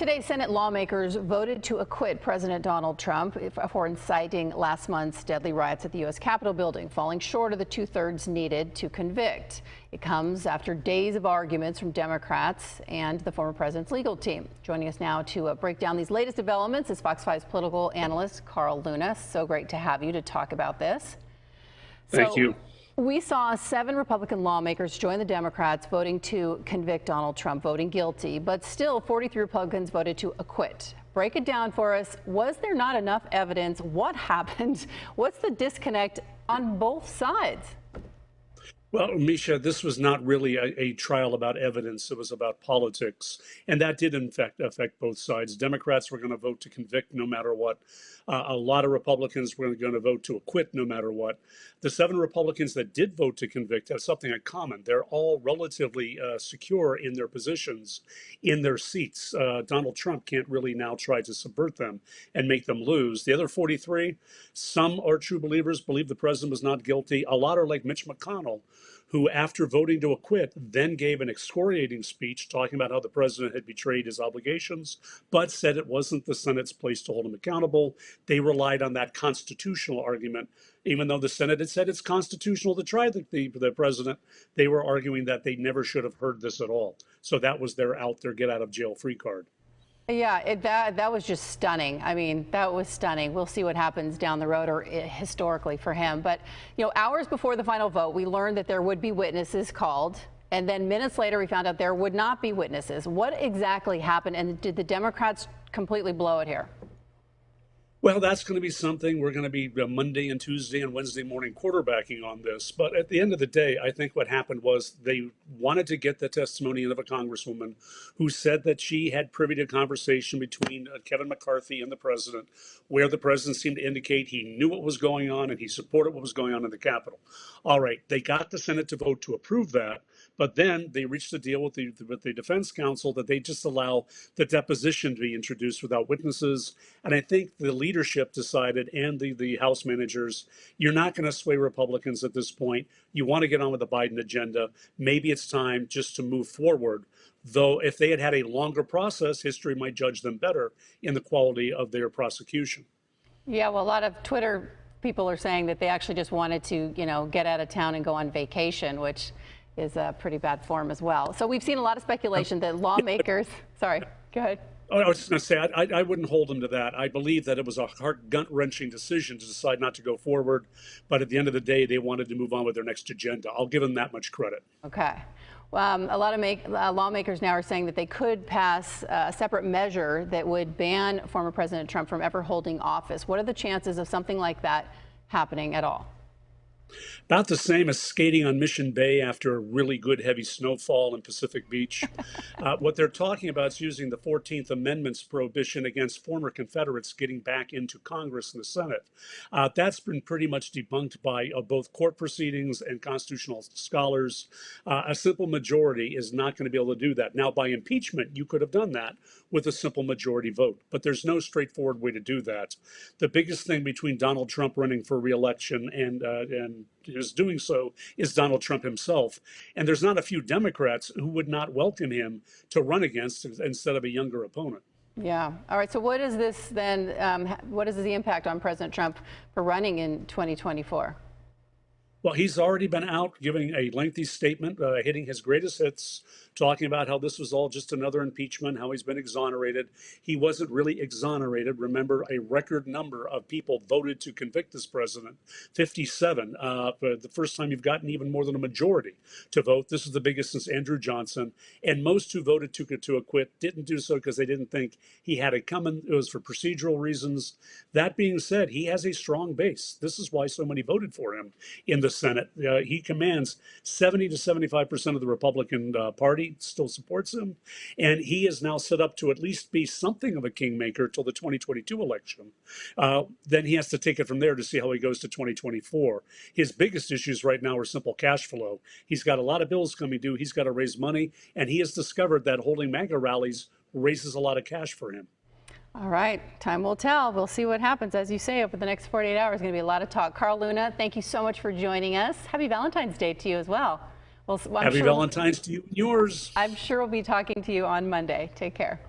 Today, Senate lawmakers voted to acquit President Donald Trump for inciting last month's deadly riots at the U.S. Capitol building, falling short of the two-thirds needed to convict. It comes after days of arguments from Democrats and the former president's legal team. Joining us now to break down these latest developments is Fox 5's political analyst Carl Luna. So great to have you to talk about this. Thank you. We saw 7 Republican lawmakers join the Democrats voting to convict Donald Trump, voting guilty, but still 43 Republicans voted to acquit. Break it down for us. Was there not enough evidence? What happened? What's the disconnect on both sides? Well, Misha, this was not really a trial about evidence. It was about politics. And that did, in fact, affect both sides. Democrats were going to vote to convict no matter what. A lot of Republicans were going to vote to acquit no matter what. The 7 Republicans that did vote to convict have something in common. They're all relatively secure in their positions, in their seats. Donald Trump can't really now try to subvert them and make them lose. The other 43, some are true believers, believe the president was not guilty. A lot are like Mitch McConnell, who, after voting to acquit, then gave an excoriating speech talking about how the president had betrayed his obligations, but said it wasn't the Senate's place to hold him accountable. They relied on that constitutional argument. Even though the Senate had said it's constitutional to try the president, they were arguing that they never should have heard this at all. So that was their get out of jail free card. Yeah, that was just stunning. I mean, that was stunning. We'll see what happens down the road or historically for him. But, you know, hours before the final vote, we learned that there would be witnesses called. And then minutes later, we found out there would not be witnesses. What exactly happened? And did the Democrats completely blow it here? Well, that's going to be something we're going to be Monday and Tuesday and Wednesday morning quarterbacking on this. But at the end of the day, I think what happened was they wanted to get the testimony of a congresswoman who said that she had privy to a conversation between Kevin McCarthy and the president, where the president seemed to indicate he knew what was going on and he supported what was going on in the Capitol. All right, they got the Senate to vote to approve that. But then they reached a deal with the defense counsel that they just allow the deposition to be introduced without witnesses. And I think the leadership decided, and the House managers, you're not going to sway Republicans at this point. You want to get on with the Biden agenda. Maybe it's time just to move forward. Though if they had had a longer process, history might judge them better in the quality of their prosecution. Yeah, well, a lot of Twitter people are saying that they actually just wanted to, you know, get out of town and go on vacation, which is a pretty bad form as well. So we've seen a lot of speculation that lawmakers, sorry, go ahead. Oh, I was just going to say, I wouldn't hold them to that. I believe that it was a heart gut-wrenching decision to decide not to go forward. But at the end of the day, they wanted to move on with their next agenda. I'll give them that much credit. Okay. A lot of lawmakers now are saying that they could pass a separate measure that would ban former President Trump from ever holding office. What are the chances of something like that happening at all? About the same as skating on Mission Bay after a really good heavy snowfall in Pacific Beach. What they're talking about is using the 14th Amendment's prohibition against former Confederates getting back into Congress and the Senate. That's been pretty much debunked by both court proceedings and constitutional scholars. A simple majority is not going to be able to do that. Now, by impeachment, you could have done that with a simple majority vote, but there's no straightforward way to do that. The biggest thing between Donald Trump running for re-election and is doing so is Donald Trump himself. And there's not a few Democrats who would not welcome him to run against instead of a younger opponent. Yeah. All right. So what is this then? What is the impact on President Trump for running in 2024? Well, he's already been out giving a lengthy statement, hitting his greatest hits, talking about how this was all just another impeachment, how he's been exonerated. He wasn't really exonerated. Remember, a record number of people voted to convict this president, 57. For the first time you've gotten even more than a majority to vote. This is the biggest since Andrew Johnson. And most who voted to acquit didn't do so because they didn't think he had it coming. It was for procedural reasons. That being said, he has a strong base. This is why so many voted for him in the Senate. He commands 70 to 75% of the Republican Party still supports him. And he is now set up to at least be something of a kingmaker till the 2022 election. Then he has to take it from there to see how he goes to 2024. His biggest issues right now are simple cash flow. He's got a lot of bills coming due. He's got to raise money. And he has discovered that holding MAGA rallies raises a lot of cash for him. All right. Time will tell. We'll see what happens. As you say, over the next 48 hours, going to be a lot of talk. Carl Luna, thank you so much for joining us. Happy Valentine's Day to you as well. Happy Valentine's to you and yours. I'm sure we'll be talking to you on Monday. Take care.